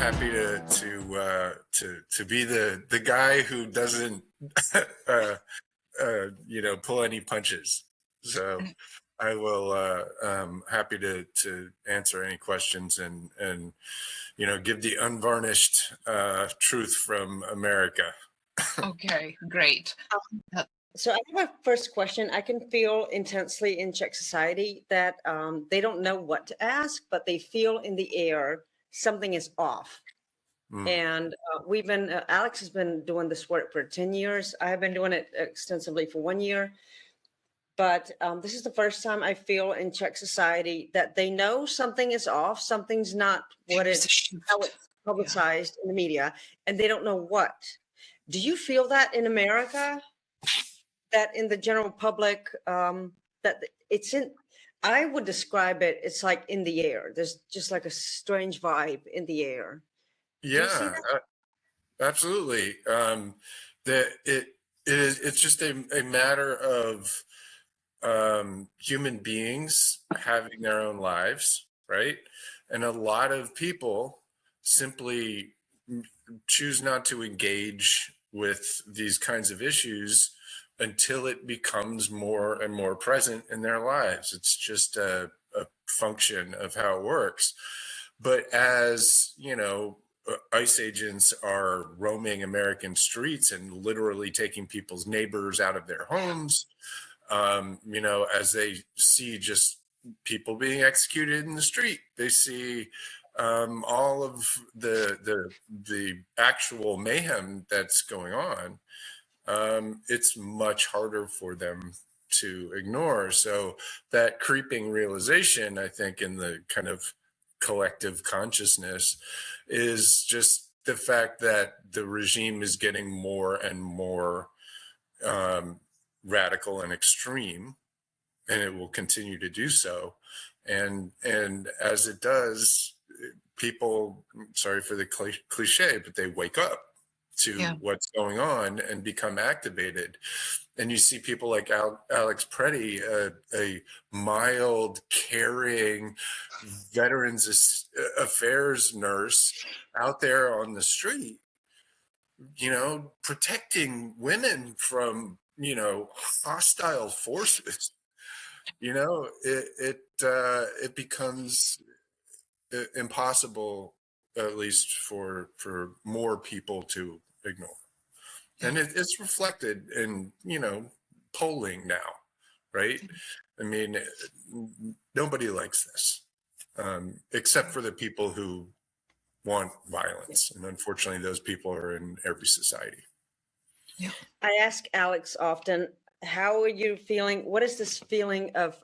happy to be the guy who doesn't pull any punches. So I will happy to answer any questions and give the unvarnished truth from America. Okay, great. So I have a first question. I can feel intensely in Czech society that they don't know what to ask, but they feel in the air something is off. And we've been, Alex has been doing this work for 10 years. I have been doing it extensively for 1 year. But this is the first time I feel in Czech society that they know something is off, something's not how it's publicized in the media, and they don't know what. Do you feel that in America? That in the general public, that it's in, I would describe it, it's like in the air. There's just like a strange vibe in the air. Yeah, absolutely. It's just a matter of human beings having their own lives, right? And a lot of people simply choose not to engage with these kinds of issues until it becomes more and more present in their lives. It's just a function of how it works. But as ICE agents are roaming American streets and literally taking people's neighbors out of their homes, as they see just people being executed in the street, they see all of the actual mayhem that's going on. It's much harder for them to ignore. So that creeping realization, I think, in the kind of collective consciousness is just the fact that the regime is getting more and more radical and extreme, and it will continue to do so. And as it does, people, sorry for the cliche, but they wake up to what's going on and become activated. And you see people like Alex Preddy, a mild, caring Veterans Affairs nurse out there on the street, protecting women from, hostile forces. It becomes impossible, at least for more people to ignore. And it's reflected in, polling now, right? I mean, nobody likes this, except for the people who want violence. And unfortunately, those people are in every society. Yeah. I ask Alex often, how are you feeling? What is this feeling of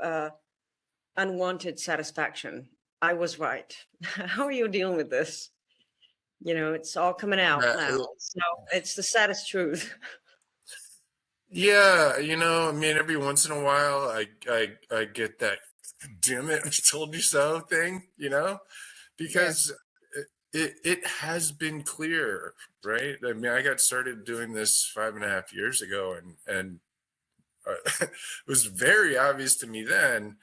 unwanted satisfaction? I was right. How are you dealing with this? It's all coming out now. So it's the saddest truth. Yeah, every once in a while I get that damn it, I told you so thing, because it has been clear, right? I mean, I got started doing this 5.5 years ago, and it was very obvious to me then,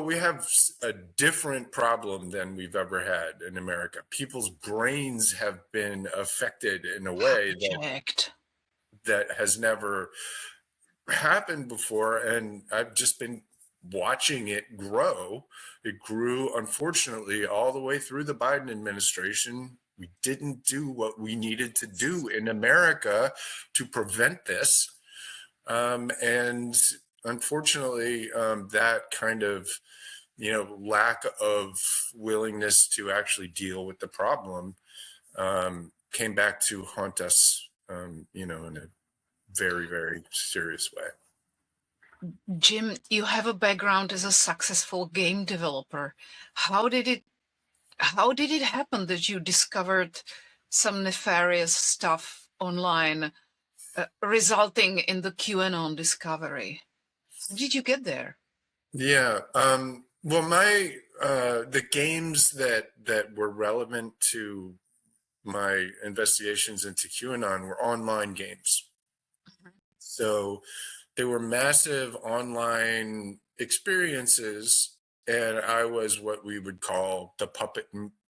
we have a different problem than we've ever had in America. People's brains have been affected in a way that has never happened before. And I've just been watching it grow. It grew, unfortunately, all the way through the Biden administration. We didn't do what we needed to do in America to prevent this. And unfortunately, that kind of, lack of willingness to actually deal with the problem came back to haunt us, in a very, very serious way. Jim, you have a background as a successful game developer. How did it happen that you discovered some nefarious stuff online, resulting in the QAnon discovery? How did you get there? Yeah. Well, the games that were relevant to my investigations into QAnon were online games. So they were massive online experiences, and I was what we would call the puppet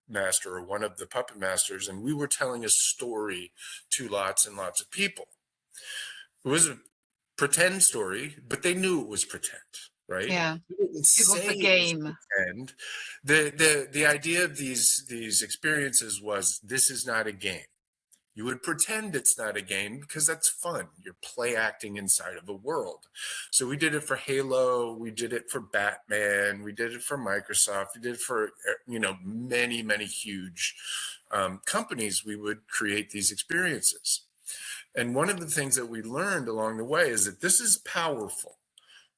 master or one of the puppet masters, and we were telling a story to lots and lots of people. It was a pretend story, but they knew it was pretend, right? Yeah. We didn't It was say the it was game. pretend. The idea of these experiences was, this is not a game. You would pretend it's not a game because that's fun. You're play acting inside of a world. So we did it for Halo. We did it for Batman. We did it for Microsoft. We did it for, many, many huge companies. We would create these experiences. And one of the things that we learned along the way is that this is powerful.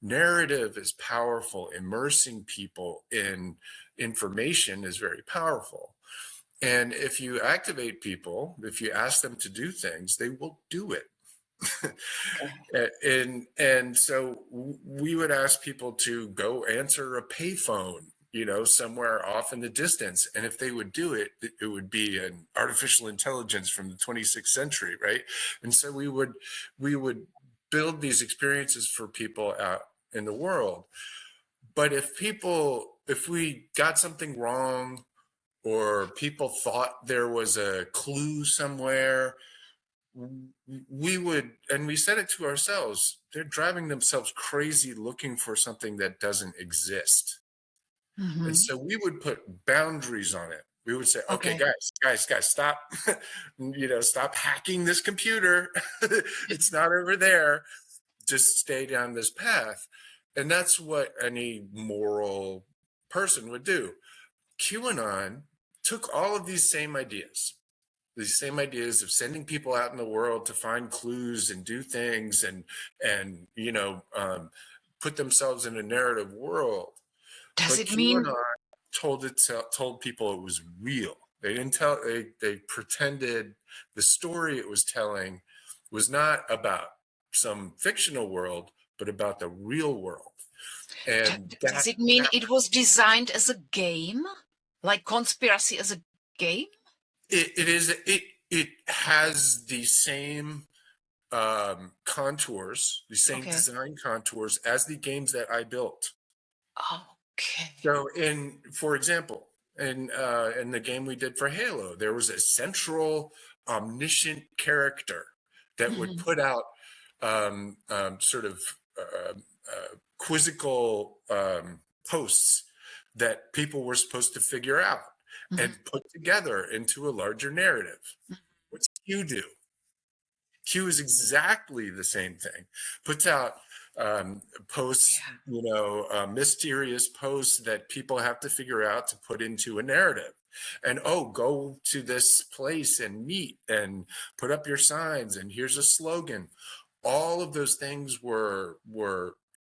Narrative is powerful. Immersing people in information is very powerful. And if you activate people, if you ask them to do things, they will do it. and so we would ask people to go answer a payphone, somewhere off in the distance. And if they would do it, it would be an artificial intelligence from the 26th century, right? And so we would build these experiences for people out in the world. But if we got something wrong, or people thought there was a clue somewhere, we said it to ourselves, they're driving themselves crazy looking for something that doesn't exist. Mm-hmm. And so we would put boundaries on it. We would say, okay, guys, stop, stop hacking this computer. It's not over there. Just stay down this path. And that's what any moral person would do. QAnon took all of these same ideas of sending people out in the world to find clues and do things and put themselves in a narrative world. Does But it mean QAnon told people it was real. They didn't tell. They pretended the story it was telling was not about some fictional world, but about the real world. And does it mean it was designed as a game? Like conspiracy as a game? It has the same contours, the same design contours as the games that I built. Okay. So for example, in the game we did for Halo, there was a central omniscient character that would put out sort of quizzical posts that people were supposed to figure out and put together into a larger narrative. What's Q do? Q is exactly the same thing. Puts out posts, mysterious posts that people have to figure out to put into a narrative. And go to this place and meet and put up your signs and here's a slogan. All of those things were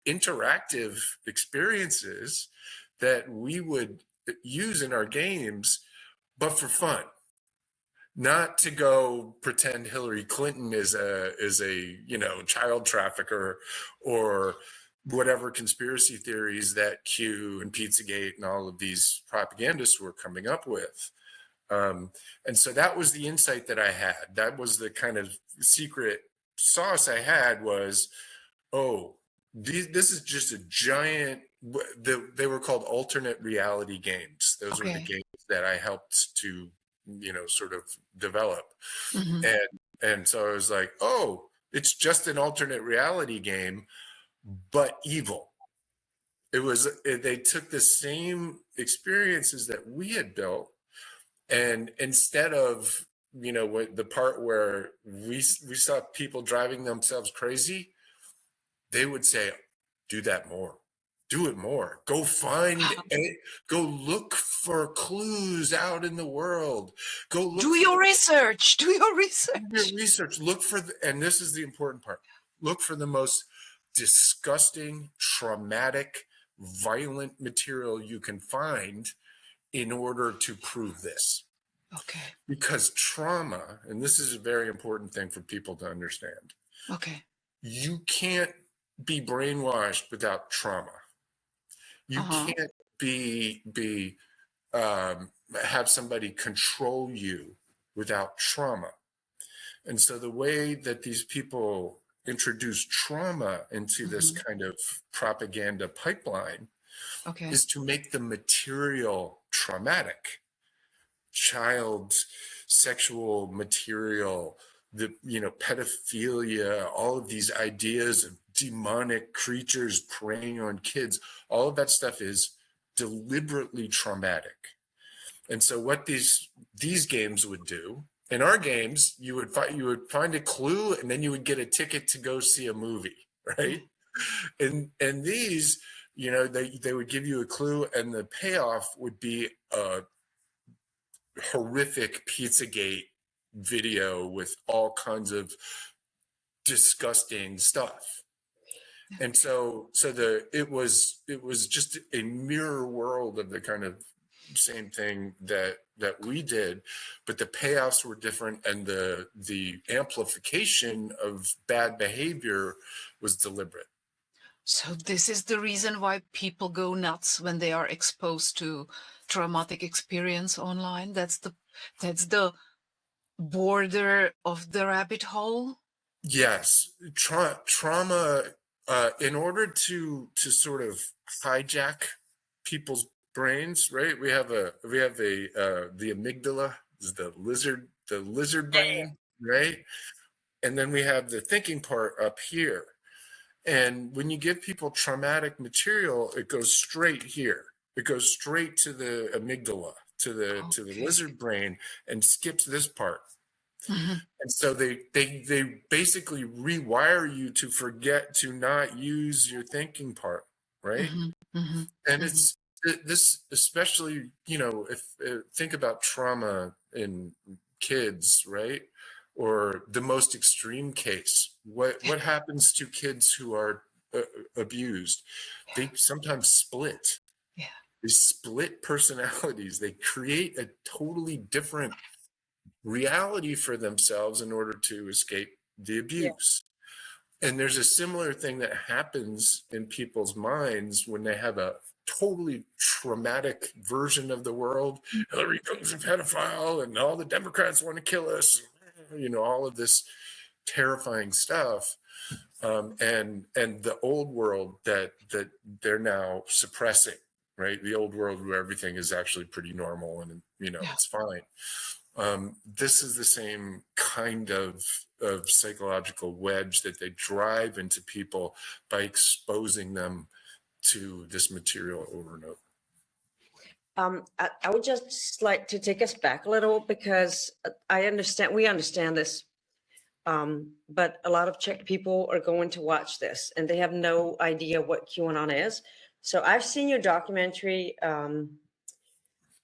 interactive experiences that we would use in our games, but for fun. Not to go pretend Hillary Clinton is a child trafficker or whatever conspiracy theories that Q and Pizzagate and all of these propagandists were coming up with. And so that was the insight that I had. That was the kind of secret sauce I had was, this is just a giant, they were called alternate reality games. Those were the games that I helped to sort of develop. And so I was like, it's just an alternate reality game, but evil. They took the same experiences that we had built, and instead of the part where we saw people driving themselves crazy, they would say, do that more. Do it more. Go find it. Go look for clues out in the world. Go look. Do your research. Do your research. Do your research. Look for and this is the important part. Look for the most disgusting, traumatic, violent material you can find in order to prove this. Okay. Because trauma, and this is a very important thing for people to understand. Okay. You can't be brainwashed without trauma. You can't have somebody control you without trauma. And so the way that these people introduce trauma into this kind of propaganda pipeline is to make the material traumatic. child sexual material, the pedophilia, all of these ideas of demonic creatures preying on kids, all of that stuff is deliberately traumatic. And so what these games would do, in our games, you would find a clue, and then you would get a ticket to go see a movie, right? And these, they would give you a clue, and the payoff would be a horrific Pizzagate video with all kinds of disgusting stuff. And so it was just a mirror world of the kind of same thing that we did, but the payoffs were different, and the amplification of bad behavior was deliberate. So this is the reason why people go nuts when they are exposed to traumatic experience online. That's the border of the rabbit hole. Yes, trauma. In order to sort of hijack people's brains, right? We have the amygdala, is the lizard brain, right? And then we have the thinking part up here. And when you give people traumatic material, it goes straight here. It goes straight to the amygdala, to the lizard brain, and skips this part. Mm-hmm. And so they basically rewire you to forget to not use your thinking part, right? Mm-hmm. Mm-hmm. And it's this, especially, if think about trauma in kids, right? Or the most extreme case, what happens to kids who are abused? They sometimes split. Yeah. They split personalities. They create a totally different reality for themselves in order to escape the abuse. And there's a similar thing that happens in people's minds when they have a totally traumatic version of the world. Hillary Clinton's a pedophile, and all the Democrats want to kill us. All of this terrifying stuff. And the old world that they're now suppressing, right? The old world where everything is actually pretty normal and it's fine. This is the same kind of psychological wedge that they drive into people by exposing them to this material over and over. I would just like to take us back a little, because we understand this, but a lot of Czech people are going to watch this and they have no idea what QAnon is. So I've seen your documentary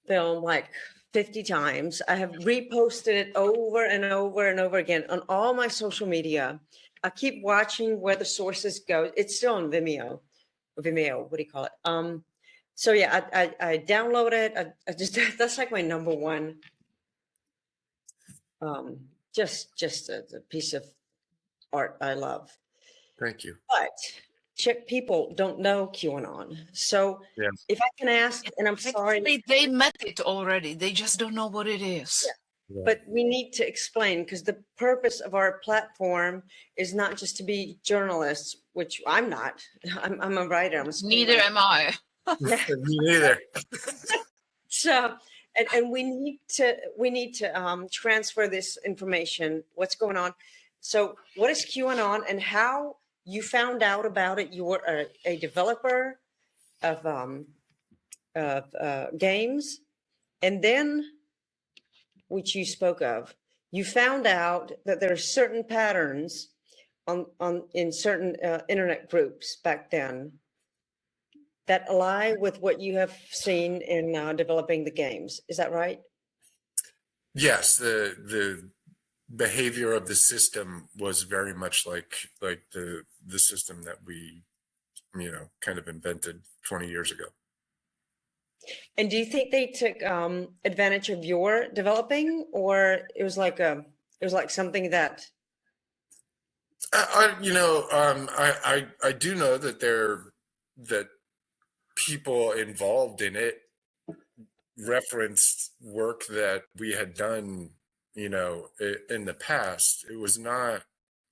film like 50 times. I have reposted it over and over and over again on all my social media. I keep watching where the sources go. It's still on Vimeo. What do you call it? So yeah, I download it. I just, that's like my number one, just a piece of art I love. Thank you. But Czech people don't know QAnon. So if I can ask, and I'm sorry. They met it already. They just don't know what it is. Yeah. But we need to explain, because the purpose of our platform is not just to be journalists, which I'm not. I'm a writer. Neither am I. Me neither. So, and we need to transfer this information. What's going on? So, what is QAnon, and how you found out about it? You were a developer of games, and then, which you spoke of, you found out that there are certain patterns in certain internet groups back then that align with what you have seen in developing the games. Is that right? Yes, the behavior of the system was very much like the system that we kind of invented 20 years ago. And do you think they took advantage of your developing, or it was like something that I do know that people involved in it referenced work that we had done, in the past. It was not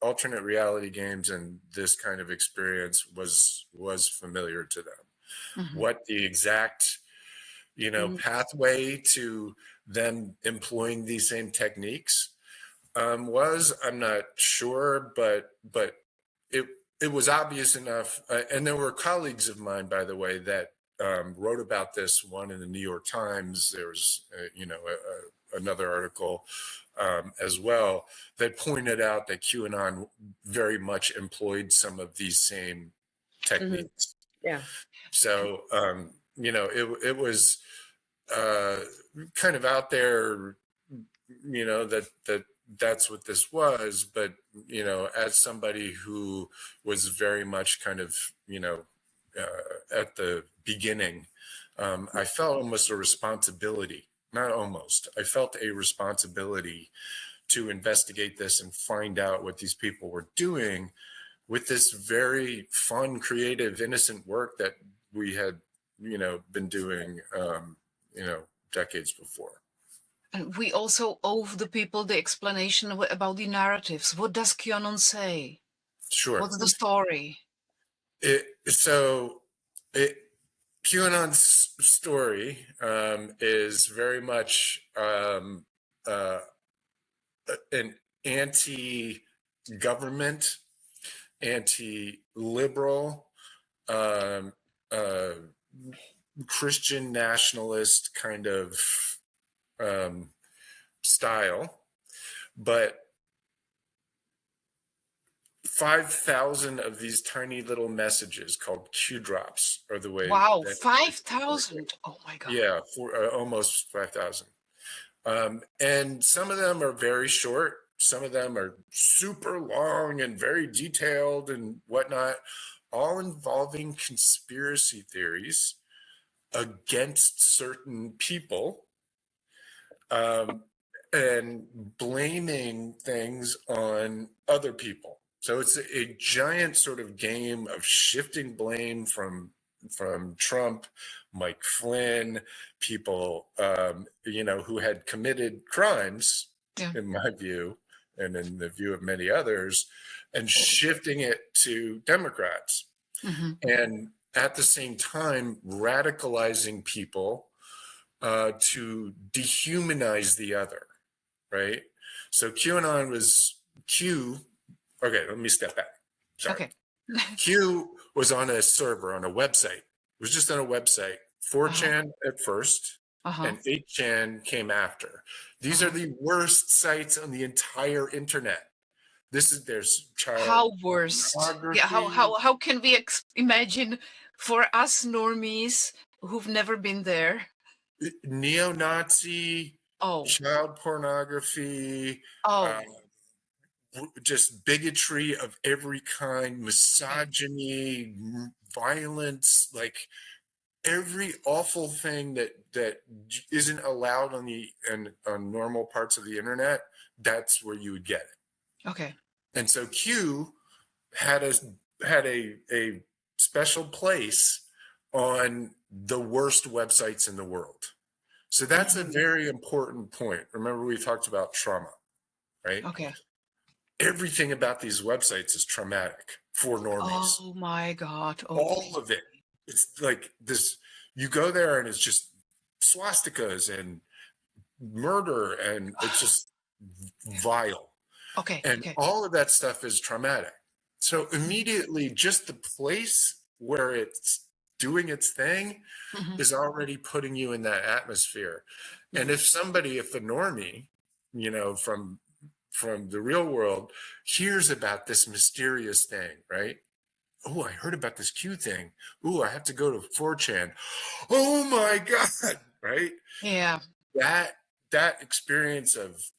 alternate reality games, and this kind of experience was familiar to them. Mm-hmm. What the exact, pathway to them employing these same techniques was. I'm not sure, but it was obvious enough. And there were colleagues of mine, by the way, that wrote about this. One in the New York Times. There was, another article as well that pointed out that QAnon very much employed some of these same techniques. Yeah. So, it was kind of out there, that's what this was. But, as somebody who was very much kind of, at the beginning, I felt almost a responsibility, not almost, I felt a responsibility to investigate this and find out what these people were doing with this very fun, creative, innocent work that we had, been doing, decades before. And we also owe the people the explanation about the narratives. What does QAnon say? Sure. What's the story? QAnon's story is very much an anti-government, anti-liberal, Christian nationalist kind of style, but 5,000 of these tiny little messages called Q drops are the way. Wow, 5,000! Oh my God! Yeah, almost 5,000. And some of them are very short. Some of them are super long and very detailed and whatnot, all involving conspiracy theories against certain people, and blaming things on other people. So it's a giant sort of game of shifting blame from Trump, Mike Flynn, people, who had committed crimes, in my view, and in the view of many others, and shifting it to Democrats. Mm-hmm. And at the same time, radicalizing people to dehumanize the other, right? So QAnon was Q. Okay, let me step back. Sorry. Okay. Q was on a server, on a website. It was just on a website. 4chan at first, and 8chan came after. These are the worst sites on the entire internet. There's child How worst? pornography. Yeah, how can we imagine for us normies who've never been there? Neo-Nazi, child pornography, just bigotry of every kind, misogyny, violence, like every awful thing that isn't allowed on normal parts of the internet. That's where you would get it. Okay. And so Q had a special place on the worst websites in the world. So that's a very important point. Remember, we talked about trauma, right? Okay. Everything about these websites is traumatic for normies. Oh my God. Okay. All of it. It's like this, you go there and it's just swastikas and murder, and it's just vile. Okay. And all of that stuff is traumatic. So immediately, just the place where it's doing its thing is already putting you in that atmosphere. And if a normie, from the real world, hears about this mysterious thing, right? Oh, I heard about this Q thing. Oh, I have to go to 4chan. Oh my God, right? Yeah. That experience of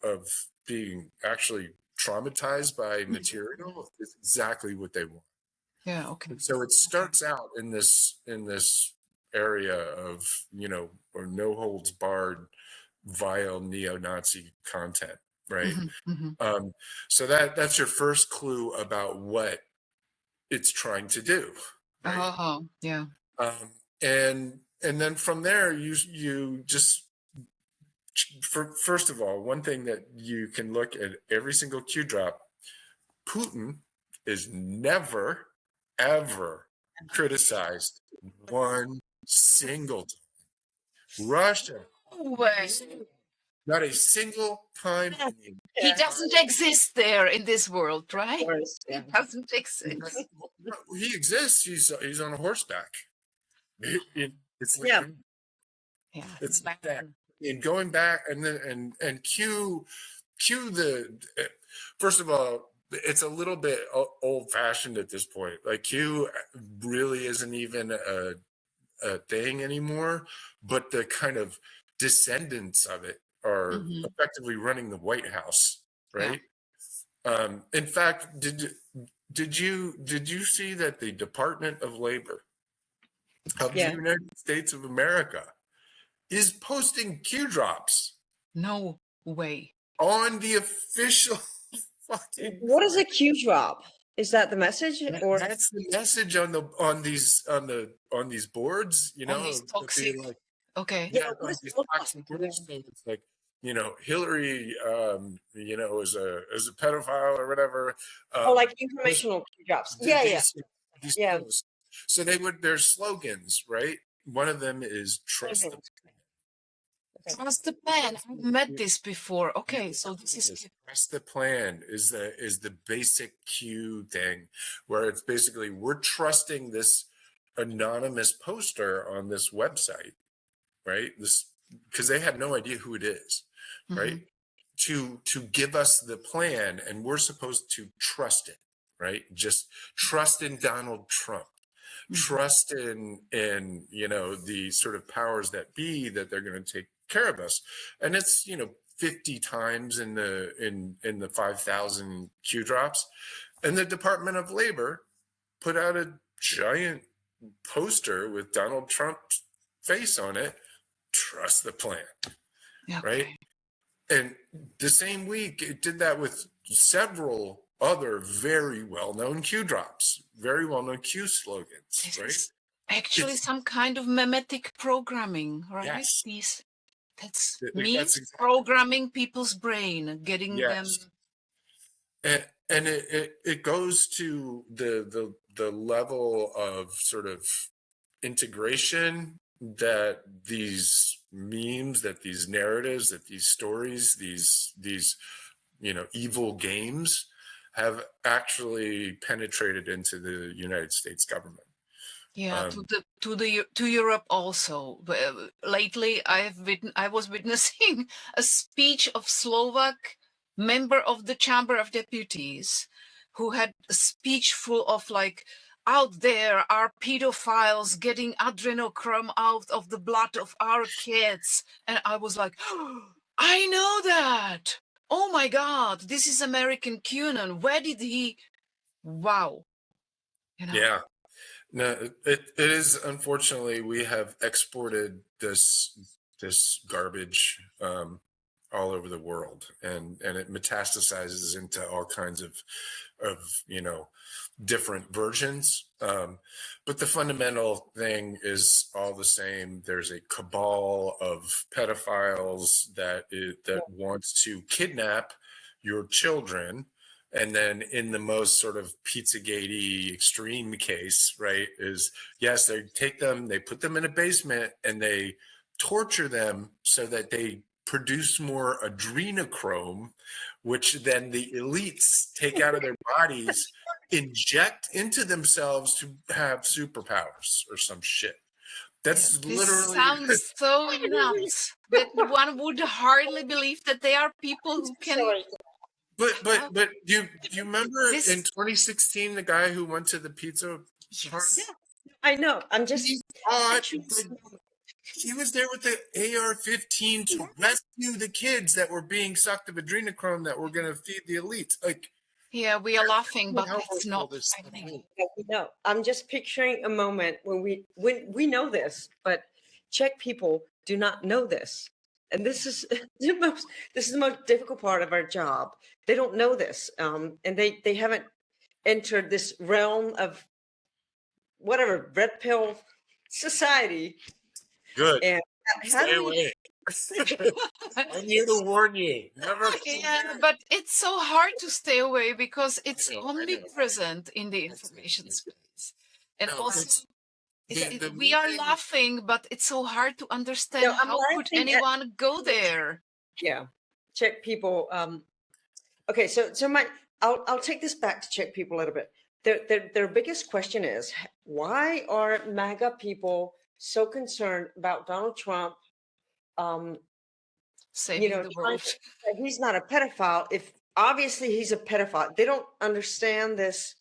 being actually traumatized by material is exactly what they want. Yeah. Okay. And so it starts out in this area of, or no holds barred, vile neo-Nazi content, right? So that's your first clue about what it's trying to do. Right? Yeah. And then from there, you just, first of all, one thing that you can look at every single Q drop, Putin is never, ever criticized one single time. Russia. Way. Not a single time. He doesn't exist there in this world, right? course, He yeah. doesn't exist. He exists. He's on a horseback. It's like Yeah. that. Yeah. It's like that. And going back and then and Q the first of all, it's a little bit old fashioned at this point. Like Q really isn't even a thing anymore, but the kind of descendants of it are Mhm. effectively running the White House, Yeah. right? In fact, did you see that the Department of Labor of the Yeah. United States of America is posting Q drops No way. on the official fucking. What is a Q drop? Is that the message or? That's the message on these boards, you On know, these that toxic. they, like, Okay. yeah, what on is these it look toxic like? boards. So it's like, you know, Hillary, you know, is a pedophile or whatever. Oh, like This- informational Q drops. th- Yeah, yeah, these yeah. posts. So their slogans, right? One of them is trust the Mhm. Trust the plan. I've met this before. Okay, so this is trust the plan is the basic Q thing, where it's basically we're trusting this anonymous poster on this website, right? This because they have no idea who it is, right? To give us the plan, and we're supposed to trust it, right? Just trust in Donald Trump, trust in you know the sort of powers that be that they're going to take care of us, and it's 50 times in the 5,000 Q drops, and the Department of Labor put out a giant poster with Donald Trump's face on it. Trust the plan, right? And the same week, it did that with several other very well-known Q drops, very well-known Q slogans, This right? is actually It's- some kind of mimetic programming, right? Yes. That's Like, me that's exactly- programming people's brain, getting them. Yes. And it goes to the level of sort of integration that these memes, that these narratives, that these stories, these evil games have actually penetrated into the United States government. Yeah, to Europe also. Lately, I was witnessing a speech of Slovak member of the Chamber of Deputies, who had a speech full of like, out there are pedophiles getting adrenochrome out of the blood of our kids, and I was like, I know that. Oh my God, this is American QAnon. Where did he? Wow. Yeah. No, it is, unfortunately, we have exported this garbage all over the world, and it metastasizes into all kinds of different versions. But the fundamental thing is all the same. There's a cabal of pedophiles that wants to kidnap your children. And then in the most sort of Pizzagate-y extreme case, right, is yes, they take them, they put them in a basement and they torture them so that they produce more adrenochrome, which then the elites take out of their bodies, inject into themselves to have superpowers or some shit. That's This literally sounds so nuts that one would hardly believe that they are people who can. But do you remember This- in 2016 the guy who went to the pizza party? Yes. I know. I'm just. He was there with the AR-15 to rescue the kids that were being sucked of adrenochrome that were going to feed the elites. Like, Yeah, we are laughing, but how it's all not this happening. No, I'm just picturing a moment when we know this, but Czech people do not know this, and this is the most difficult part of our job. They don't know this, and they haven't entered this realm of whatever red pill society. Good. And how Stay do we? away. I'm here to warn you. Never. Yeah, but it's so hard to stay away because it's I know. omnipresent in the information space. And No, also, the we are moving- laughing, but it's so hard to understand No, I'm how could laughing at- anyone go there. Yeah. Czech people. Okay, so I'll take this back to Czech people a little bit. Their biggest question is, why are MAGA people so concerned about Donald Trump? Saving the Trying world. to say he's not a pedophile. If obviously he's a pedophile, they don't understand this.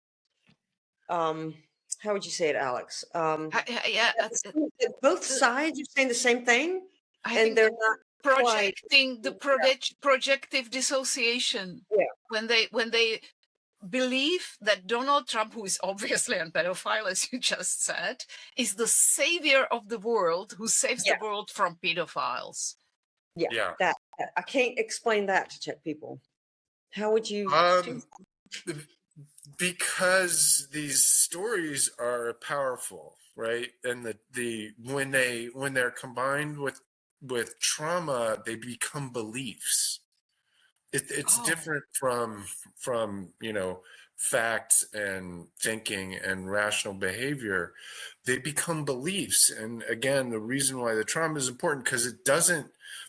How would you say it, Alex? Yeah, That both sides are saying the same thing, I and think they're not quite. projecting the projective dissociation Yeah. when they believe that Donald Trump, who is obviously a pedophile, as you just said, is the savior of the world who saves the world from pedophiles. Yeah. That I can't explain that to Czech people. How would you? Because these stories are powerful, right? And when they're combined with trauma, they become beliefs. It's different from facts and thinking and rational behavior. They become beliefs. And again, the reason why the trauma is important, because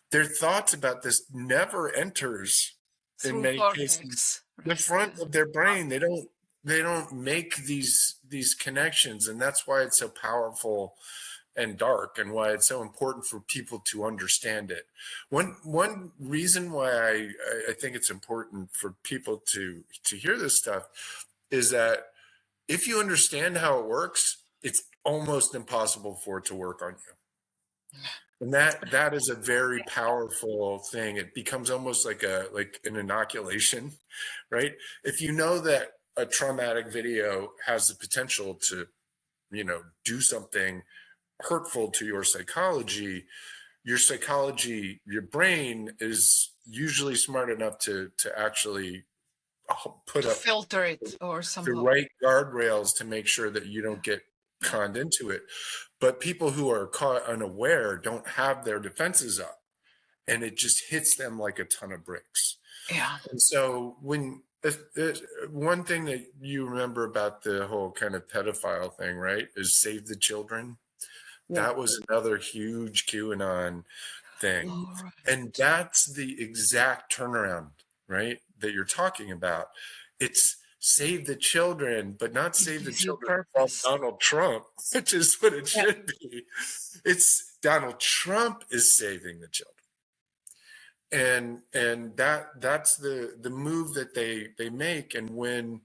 their thoughts about this never enters in many cases the front of their brain. They don't make these connections, and that's why it's so powerful and dark, and why it's so important for people to understand it. One reason why I think it's important for people to hear this stuff is that if you understand how it works, it's almost impossible for it to work on you. And that is a very powerful thing. It becomes almost like an inoculation, right? If you know that a traumatic video has the potential to, do something hurtful to your psychology, your brain is usually smart enough to actually put up filter it or the somehow right guardrails to make sure that you don't get conned into it. But people who are caught unaware don't have their defenses up, and it just hits them like a ton of bricks. Yeah. And so one thing that you remember about the whole kind of pedophile thing, right, is Save the Children. Yeah. That was another huge QAnon thing. Right. And that's the exact turnaround, right, that you're talking about. It's save the children, but not save the children from Donald Trump, which is what it should be. It's Donald Trump is saving the children. And that's the move that they make. And when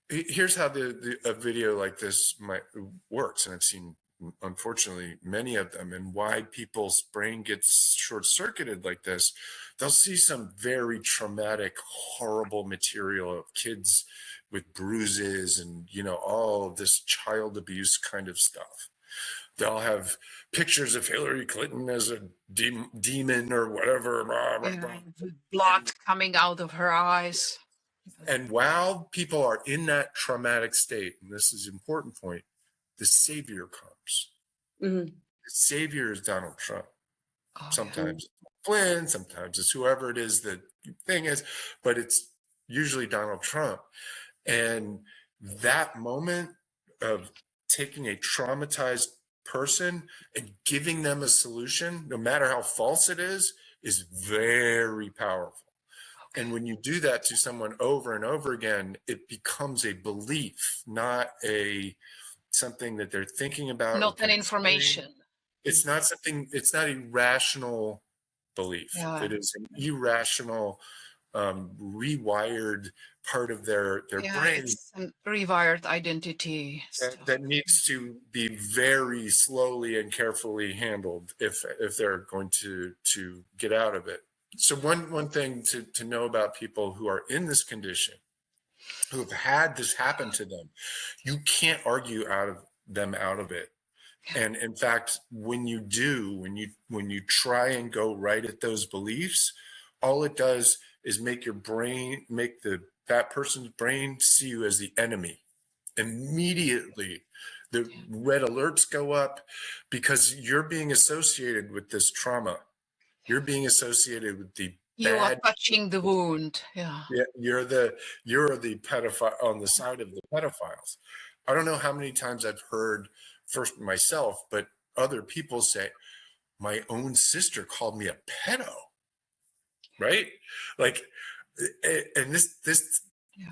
here's how a video like this works, and I've seen unfortunately many of them, and why people's brain gets short-circuited like this. They'll see some very traumatic, horrible material of kids with bruises and all of this child abuse kind of stuff. They'll have pictures of Hillary Clinton as a demon or whatever, blood coming out of her eyes. And while people are in that traumatic state, and this is an important point, the savior comes. Mm-hmm. The savior is Donald Trump. Sometimes it's Flynn, sometimes it's whoever it is the thing is, but it's usually Donald Trump. And that moment of taking a traumatized person and giving them a solution, no matter how false it is very powerful. And when you do that to someone over and over again, it becomes a belief, not something that they're thinking about. Not an information. It's not something, it's not a rational belief. Yeah. It is an irrational, rewired part of their brain. It's a rewired identity. That needs to be very slowly and carefully handled if they're going to get out of it. So one thing to know about people who are in this condition, who have had this happen to them, you can't argue them out of it. And in fact, when you do, when you try and go right at those beliefs, all it does is make that person's brain see you as the enemy. Immediately, the red alerts go up because you're being associated with this trauma. You're being associated with you are touching the wound. Yeah. You're the pedophile on the side of the pedophiles. I don't know how many times I've heard, first myself, but other people say, my own sister called me a pedo. right? Like, and this Yeah.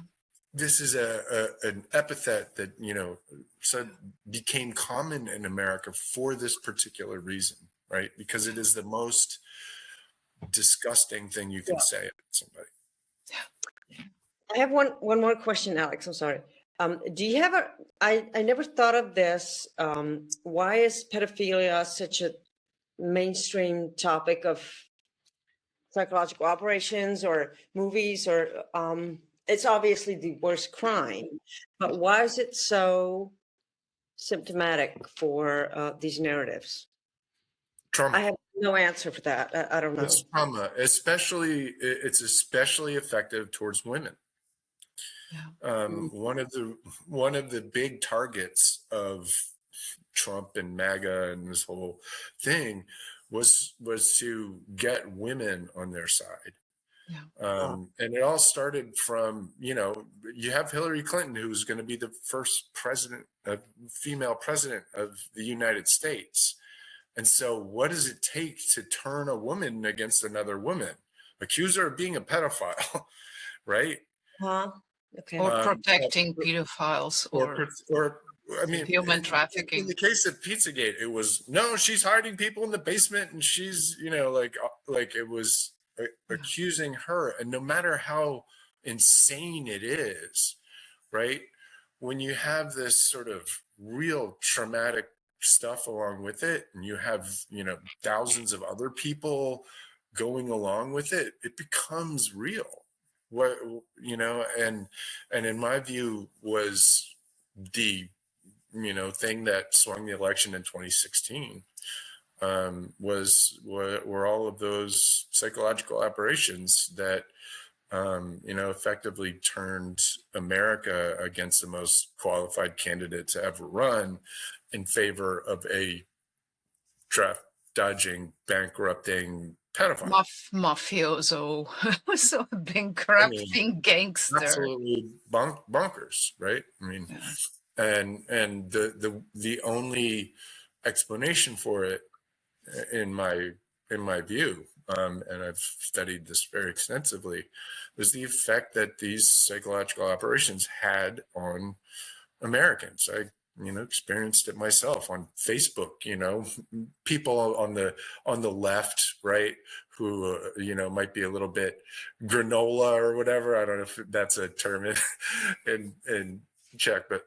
this is an epithet that, you know, so became common in America for this particular reason, right? Because it is the most disgusting thing you can say about somebody. I have one more question, Alex. I'm sorry. Do you have I never thought of this. Why is pedophilia such a mainstream topic of psychological operations or movies, or it's obviously the worst crime, but why is it so symptomatic for these narratives? Trauma. I have no answer for that. I don't know. It's trauma, it's especially effective towards women. Yeah. One of the big targets of Trump and MAGA and this whole thing was to get women on their side. Yeah. And it all started from, you know, you have Hillary Clinton, who's going to be the first female president of the United States. And so what does it take to turn a woman against another woman? Accuse her of being a pedophile, right? Huh? Okay. Or protecting pedophiles or I mean, human in trafficking. the case of Pizzagate, it was, no, she's hiding people in the basement and she's, you know, like it was accusing her. And no matter how insane it is, right? When you have this sort of real traumatic stuff along with it, and you have, you know, thousands of other people going along with it, it becomes real. What, you know, and in my view was the, you know, thing that swung the election in 2016 were all of those psychological aberrations that you know, effectively turned America against the most qualified candidate to ever run in favor of a draft dodging, bankrupting pedophile. Mafioso, so bankrupting gangster. Absolutely bonkers, right? I mean, Yeah. and the only explanation for it, in my view, and I've studied this very extensively, was the effect that these psychological operations had on Americans. I, you know, experienced it myself on Facebook. You know, people on the left, right, who you know, might be a little bit granola or whatever. I don't know if that's a term in Czech, but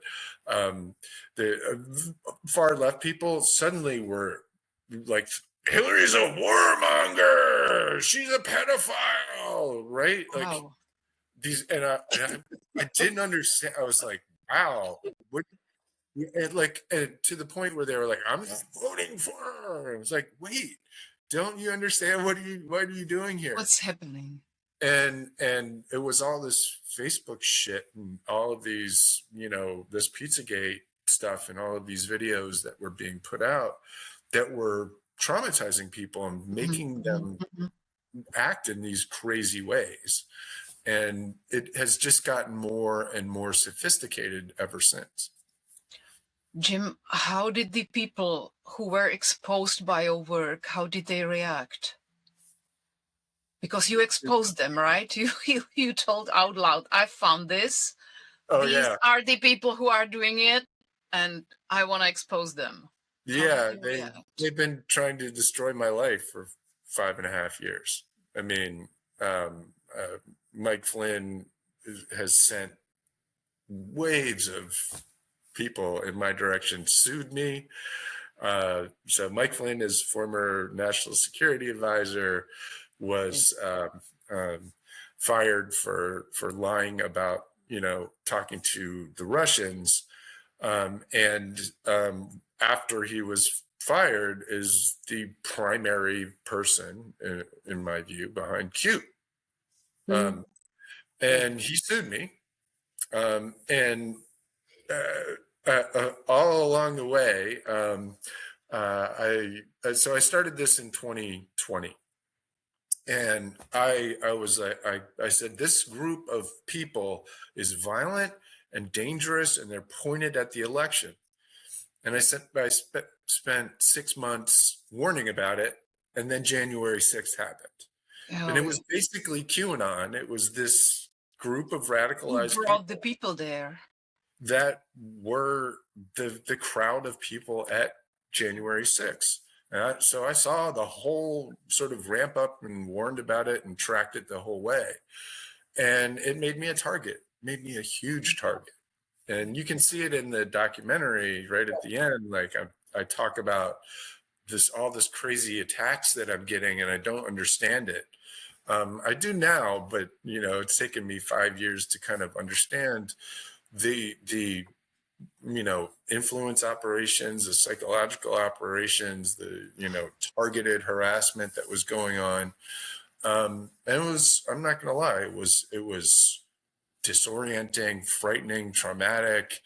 the far left people suddenly were like, Hillary's a warmonger. She's a pedophile, right? Like Wow. these, and I didn't understand. I was like, wow, what? And like, and to the point where they were like, I'm voting for her. I was like, wait, don't you understand? What are you doing here? What's happening? And it was all this Facebook shit and all of these, you know, this Pizzagate stuff and all of these videos that were being put out that were traumatizing people and making them act in these crazy ways. And it has just gotten more and more sophisticated ever since. Jim, how did the people who were exposed by your work, how did they react? Because you exposed them, right? You told out loud, I found this. Oh, These yeah. are the people who are doing it, and I want to expose them. Yeah, they've been trying to destroy my life for 5.5 years. I mean, Mike Flynn has sent waves of people in my direction, sued me. So Mike Flynn is former national security advisor, was fired for lying about, you know, talking to the Russians. And after he was fired, is the primary person, in my view, behind Q. And he sued me. And all along the way, so I started this in 2020. And I said, this group of people is violent and dangerous, and they're pointed at the election. And I spent 6 months warning about it, and then January 6th happened. And it Oh, was basically QAnon. It was this group of who radicalized brought the people people there? that were the crowd of people at January 6th. So I saw the whole sort of ramp up and warned about it and tracked it the whole way. And it made me a target, made me a huge target. And you can see it in the documentary right at the end. Like I talk about all this crazy attacks that I'm getting, and I don't understand it. I do now, but it's taken me 5 years to kind of understand the influence operations, the psychological operations, the targeted harassment that was going on. And I'm not gonna lie, it was disorienting, frightening, traumatic,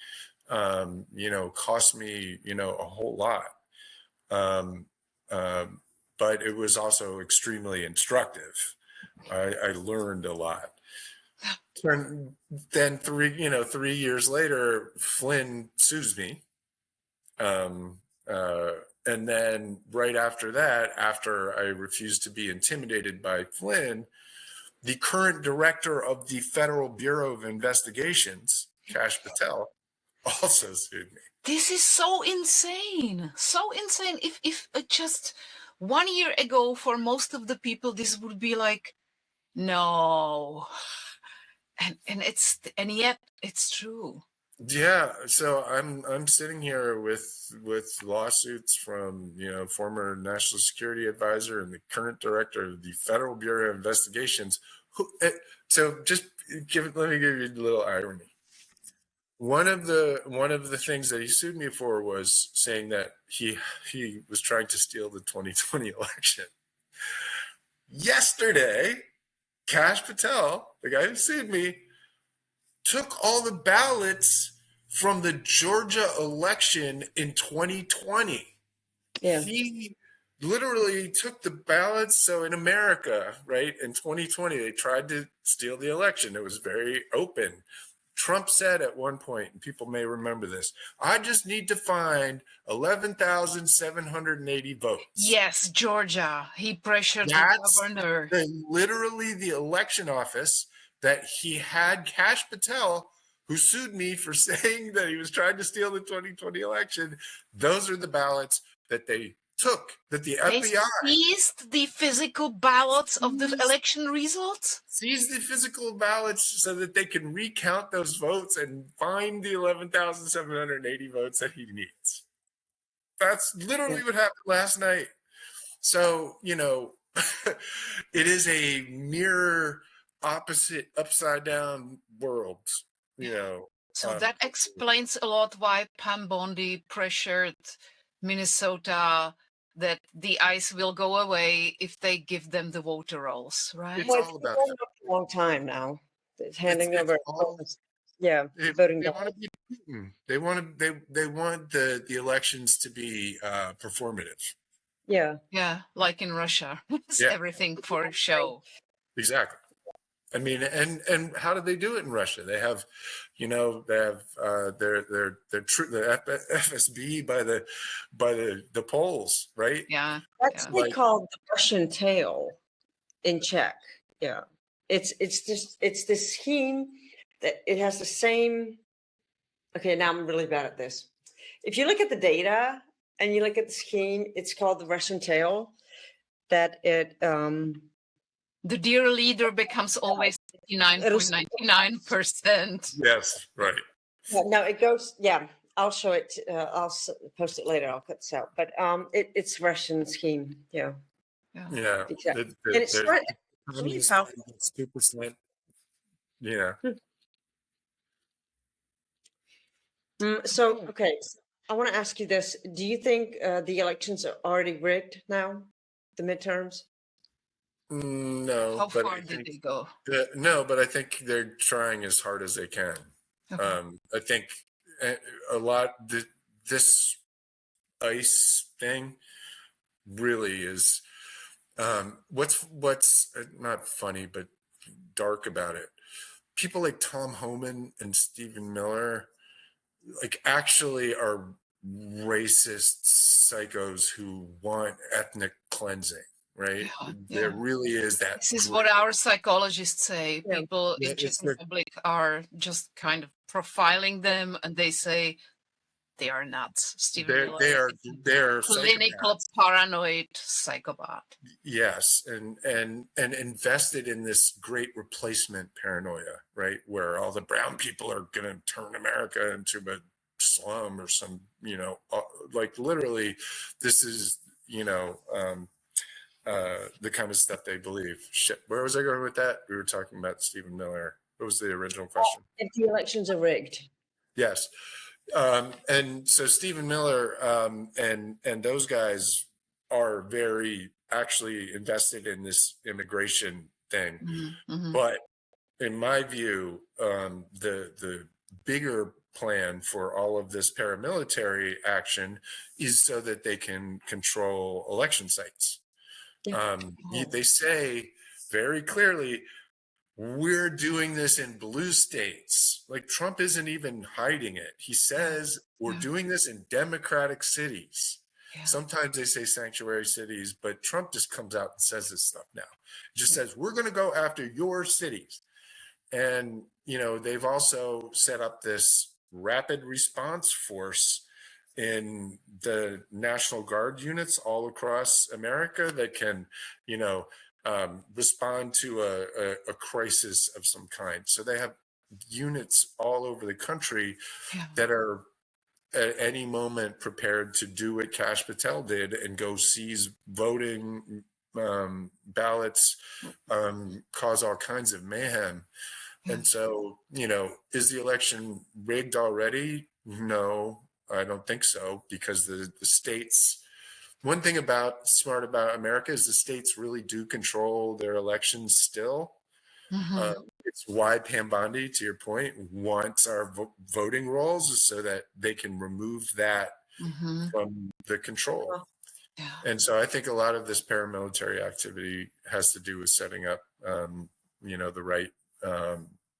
cost me a whole lot. um, but it was also extremely instructive. I learned a lot. Then 3 years later, Flynn sues me. Um, uh, and then right after that, after I refused to be intimidated by Flynn, the current director of the Federal Bureau of Investigations, Kash Patel, also sued me. This is so insane. So insane. If just 1 year ago, for most of the people, this would be like, no. And yet it's true. Yeah, so I'm sitting here with lawsuits from former national security advisor and the current director of the Federal Bureau of Investigations. So just let me give you a little irony. One of the things that he sued me for was saying that he was trying to steal the 2020 election. Yesterday, Kash Patel, the guy who sued me, took all the ballots from the Georgia election in 2020. Yeah. He literally took the ballots. So in America, right, in 2020, they tried to steal the election. It was very open. Trump said at one point, and people may remember this, I just need to find 11,780 votes. Yes, Georgia. He pressured That's the governor. literally the election office that he had Kash Patel, who sued me for saying that he was trying to steal the 2020 election. Those are the ballots that they took, that the They FBI seized the physical ballots of the election results. seized the physical ballots so that they can recount those votes and find the 11,780 votes that he needs. That's literally what happened last night. So, it is a mirror opposite upside down world, So that explains a lot why Pam Bondi pressured Minnesota that the ICE will go away if they give them the voter rolls, right? It's Well, all it's about been a long time now. It's handing over. Voting. they want to be Putin. They want the elections to be performative. Yeah. Yeah, like in Russia. It's Yeah. everything for show. Exactly. I mean, and how do they do it in Russia? They have, their FSB by the polls, right? Yeah. That's Yeah. they called the Russian tail in Czech. Yeah. It's the scheme that it has the same. Okay, now I'm really bad at this. If you look at the data and you look at the scheme, it's called the Russian tail. That it The dear leader becomes always 99.99%. Yes, right. no, it goes. Yeah, I'll show it. I'll post it later. I'll cut this out. But it's Russian scheme. Yeah. Yeah. Exactly. And it started. Really powerful. 2%. Yeah. So, okay, I want to ask you this. Do you think the elections are already rigged now, the midterms? No. How but far did they go? No, but I think they're trying as hard as they can. Okay. I think a lot, this ICE thing really is, what's not funny, but dark about it. People like Tom Homan and Stephen Miller, like, actually are racist psychos who want ethnic cleansing. right? Yeah, There yeah. really is that. This is what our psychologists say. Yeah. People Yeah, in Czech it's the Republic are just kind of profiling them, and they say they are nuts. Stephen they're Miller they are is a they're clinical psychopaths. paranoid psychopath. Yes, and invested in this great replacement paranoia, right? Where all the brown people are going to turn America into a slum or some, like literally, this is, the kind of stuff they believe. Shit, where was I going with that? We were talking about Stephen Miller. What was the original question? If the elections are rigged. Yes. And so Stephen Miller and those guys are very actually invested in this immigration thing. Mhm. But in my view, the bigger plan for all of this paramilitary action is so that they can control election sites. Yeah. They say very clearly, we're doing this in blue states. Like Trump isn't even hiding it. He says we're Yeah. doing this in democratic cities. Yeah. Sometimes they say sanctuary cities, but Trump just comes out and says this stuff now. He just Yeah. says, we're going to go after your cities. And, they've also set up this rapid response force in the National Guard units all across America that can, respond to a crisis of some kind. So they have units all over the country Yeah. that are at any moment prepared to do what Kash Patel did and go seize voting ballots, cause all kinds of mayhem. Yeah. And so, is the election rigged already? No, I don't think so, because the states, one thing smart about America is the states really do control their elections still. Mhm. It's why Pam Bondi, to your point, wants our voting rolls so that they can remove that Mhm. from the control. Yeah. And so I think a lot of this paramilitary activity has to do with setting up, the right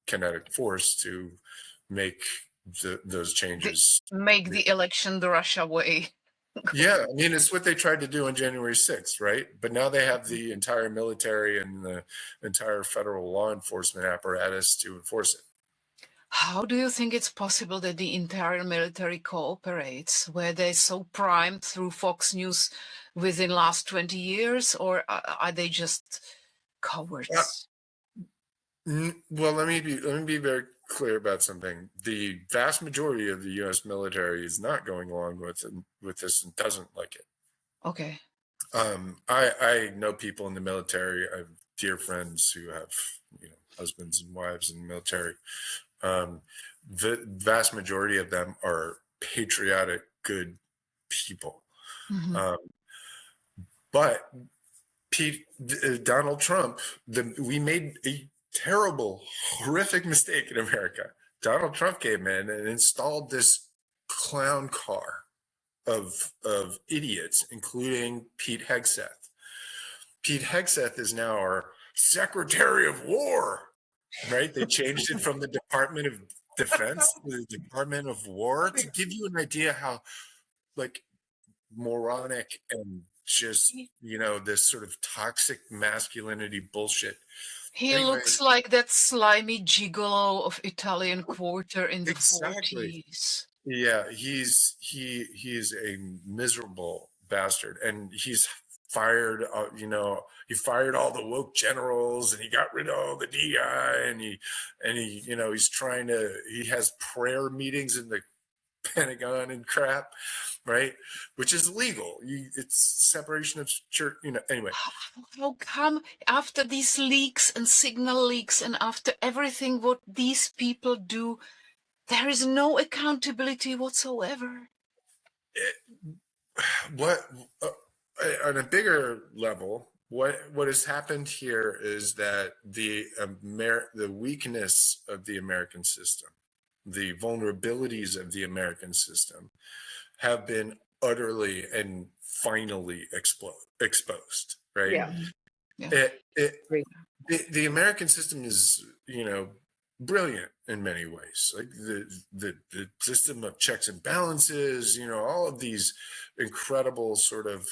kinetic force to make those changes. Make the election the Russia way. Yeah, I mean, it's what they tried to do on January 6th, right? But now they have the entire military and the entire federal law enforcement apparatus to enforce it. How do you think it's possible that the entire military cooperates? Were they so primed through Fox News within last 20 years, or are they just cowards? Well, let me be very clear about something. The vast majority of the U.S. military is not going along with this and doesn't like it. Okay. I know people in the military. I have dear friends who have husbands and wives in the military. The vast majority of them are patriotic, good people. Mhm. But Donald Trump, we made a terrible, horrific mistake in America. Donald Trump came in and installed this clown car of idiots, including Pete Hegseth. Pete Hegseth is now our Secretary of War, right? They changed it from the Department of Defense to the Department of War to give you an idea how, like, moronic and just, this sort of toxic masculinity bullshit. He Anyway, looks like that slimy gigolo of Italian Quarter in the exactly. 40s. Yeah, he's a miserable bastard, and he's fired. He fired all the woke generals, and he got rid of all the DI, and he, he's trying to. He has prayer meetings in the Pentagon and crap, right? Which is legal. It's separation of church. Anyway. How come after these leaks and signal leaks and after everything what these people do, there is no accountability whatsoever? What on a bigger level, what has happened here is that the weakness of the American system, the vulnerabilities of the American system, have been utterly and finally exposed. Right? Yeah. Yeah. The American system is, brilliant in many ways. Like the system of checks and balances, all of these incredible sort of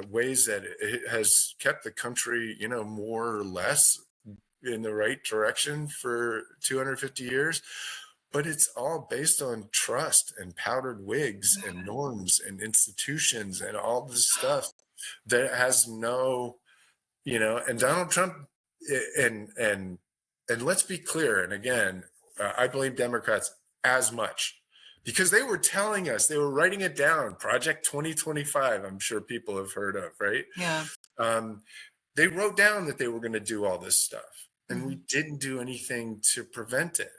ways that it has kept the country, more or less in the right direction for 250 years. But it's all based on trust and powdered wigs and norms and institutions and all this stuff that has no, and Donald Trump, and let's be clear. And again, I blame Democrats as much because they were telling us, they were writing it down, Project 2025, I'm sure people have heard of, right? Yeah. They wrote down that they were going to do all this stuff, and we didn't do anything to prevent it.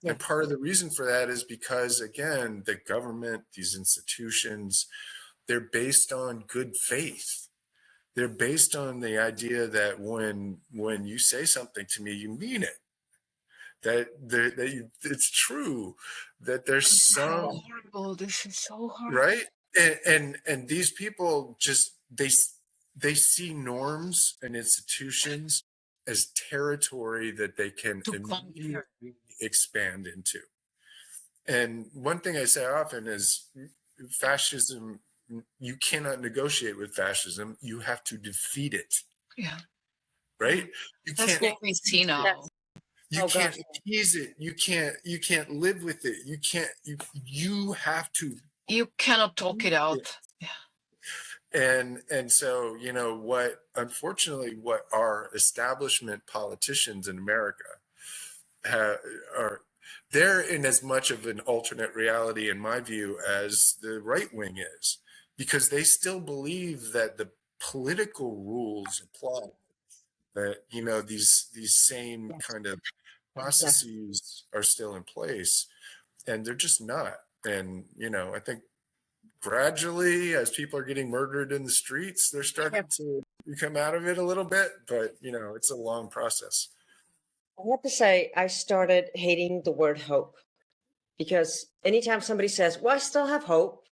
Yeah. And part of the reason for that is because, again, the government, these institutions, they're based on good faith. They're based on the idea that when you say something to me, you mean it. That it's true. That there's some horrible. This is so horrible. right, and these people just they see norms and institutions as territory that they can immediately expand into. And one thing I say often is fascism, you cannot negotiate with fascism. You have to defeat it. Yeah. Right? That's what we see now. You can't appease it. You can't live with it. You have to. You cannot talk it out. Yeah. And so, unfortunately, what our establishment politicians in America are, they're in as much of an alternate reality, in my view, as the right wing is, because they still believe that the political rules apply, that, these same kind of processes are still in place, and they're just not. And, I think gradually, as people are getting murdered in the streets, they're starting to come out of it a little bit, but it's a long process. I have to say, I started hating the word hope, because anytime somebody says, well, I still have hope,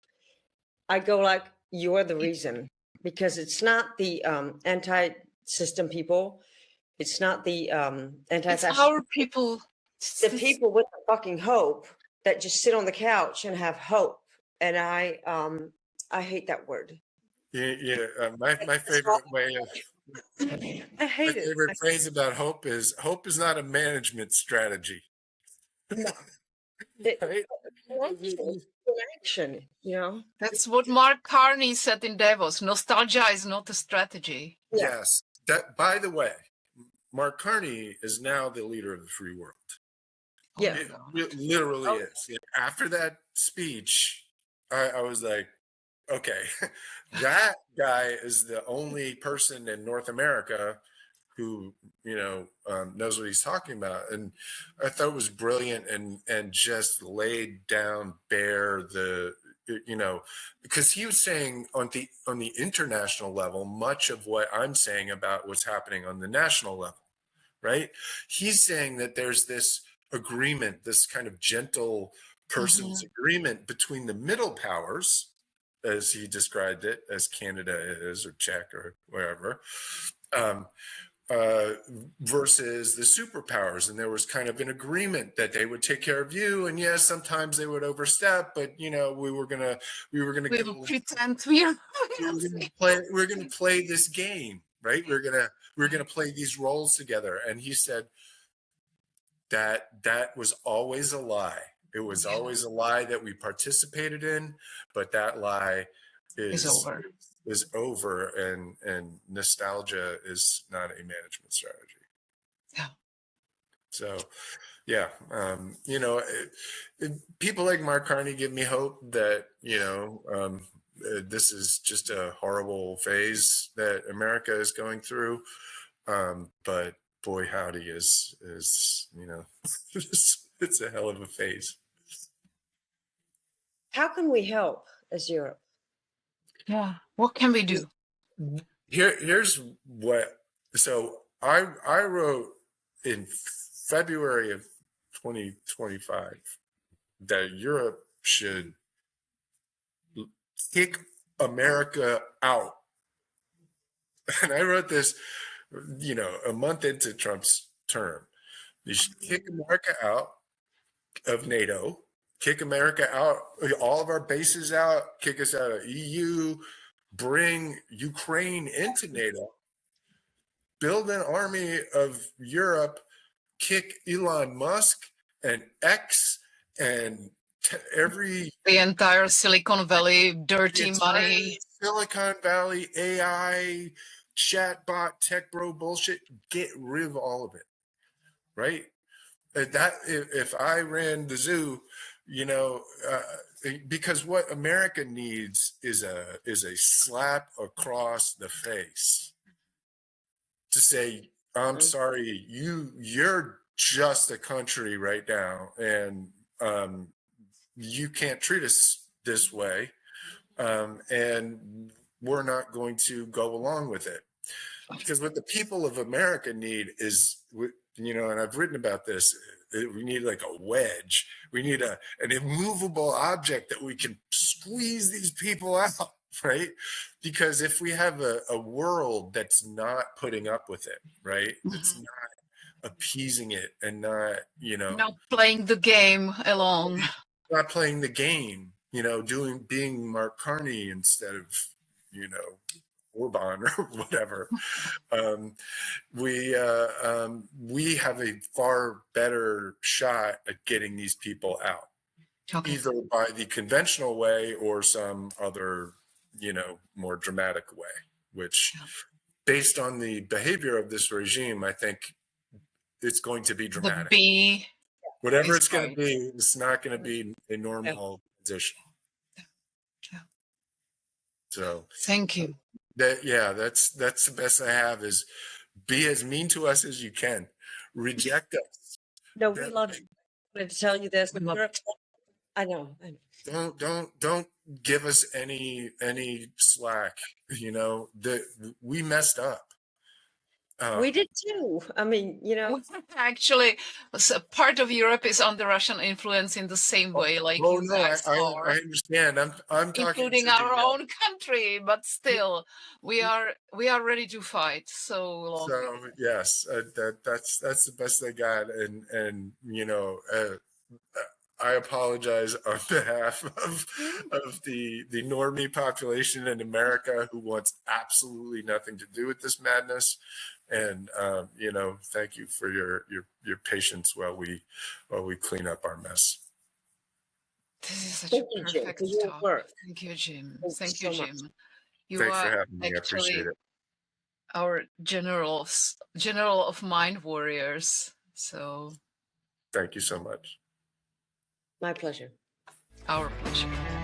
I go like, you're the reason, because it's not the anti-system people. It's not the It's our people. The people with the fucking hope that just sit on the couch and have hope. And I hate that word. My favorite way of I hate my favorite phrase about hope is not a management strategy. No. Right? Action, That's what Mark Carney said in Davos. Nostalgia is not a strategy. Yes. That, by the way, Mark Carney is now the leader of the free world. Yeah. It literally is. After that speech, I was like, okay, that guy is the only person in North America who, knows what he's talking about. And I thought it was brilliant and just laid down bare because he was saying on the international level, much of what I'm saying about what's happening on the national level, right? He's saying that there's this agreement, this kind of gentle person's agreement between the middle powers, as he described it, as Canada is, or Czech, or wherever, versus the superpowers. And there was kind of an agreement that they would take care of you. And yes, sometimes they would overstep, but we were gonna pretend we're gonna play this game, right? We're gonna play these roles together. And he said that was always a lie. It was always a lie that we participated in, but that lie is over, and nostalgia is not a management strategy. Yeah. So, yeah, people like Mark Carney give me hope that this is just a horrible phase that America is going through, but boy howdy is it's a hell of a phase. How can we help as Europe? Yeah. What can we do? Here's what. So I wrote in February of 2025 that Europe should kick America out. And I wrote this, a month into Trump's term. You should kick America out of NATO, kick America out, all of our bases out, kick us out of EU, bring Ukraine into NATO, build an army of Europe, kick Elon Musk and X and every The entire Silicon Valley the dirty entire money. Silicon Valley AI chatbot tech bro bullshit, get rid of all of it, right? That if I ran the zoo, you know, because what America needs is a slap across the face to say, I'm sorry, you're just a country right now, and you can't treat us this way, and we're not going to go along with it. Because what the people of America need is, you know, and I've written about this, we need like a wedge. We need an immovable object that we can squeeze these people out, right? Because if we have a world that's not putting up with it, right? That's not appeasing it and not, you know, Not playing the game alone. not playing the game, you know, being Mark Carney instead of, you know, Orban or whatever. We have a far better shot at getting these people out, either by the conventional way or some other, you know, more dramatic way, which based on the behavior of this regime, I think it's going to be dramatic. Whatever it's going to be, it's not going to be a normal position. So thank you. That's the best I have, is be as mean to us as you can. Reject us. No, we love you. I wanted to tell you this. I know. Don't give us any slack. You know, that we messed up. We did too. I mean, you know, actually, part of Europe is under Russian influence in the same way, like you guys are. I understand. I'm talking including our own country, but still, we are ready to fight. So yes, that's the best I got, and you know. I apologize on behalf of the normie population in America who wants absolutely nothing to do with this madness, and you know, thank you for your patience while we clean up our mess. This is such a perfect talk. Thank you, Jim. Thank you, Jim. You Thanks are for having me. I appreciate it. Our general of mind warriors. So thank you so much. My pleasure. Our pleasure.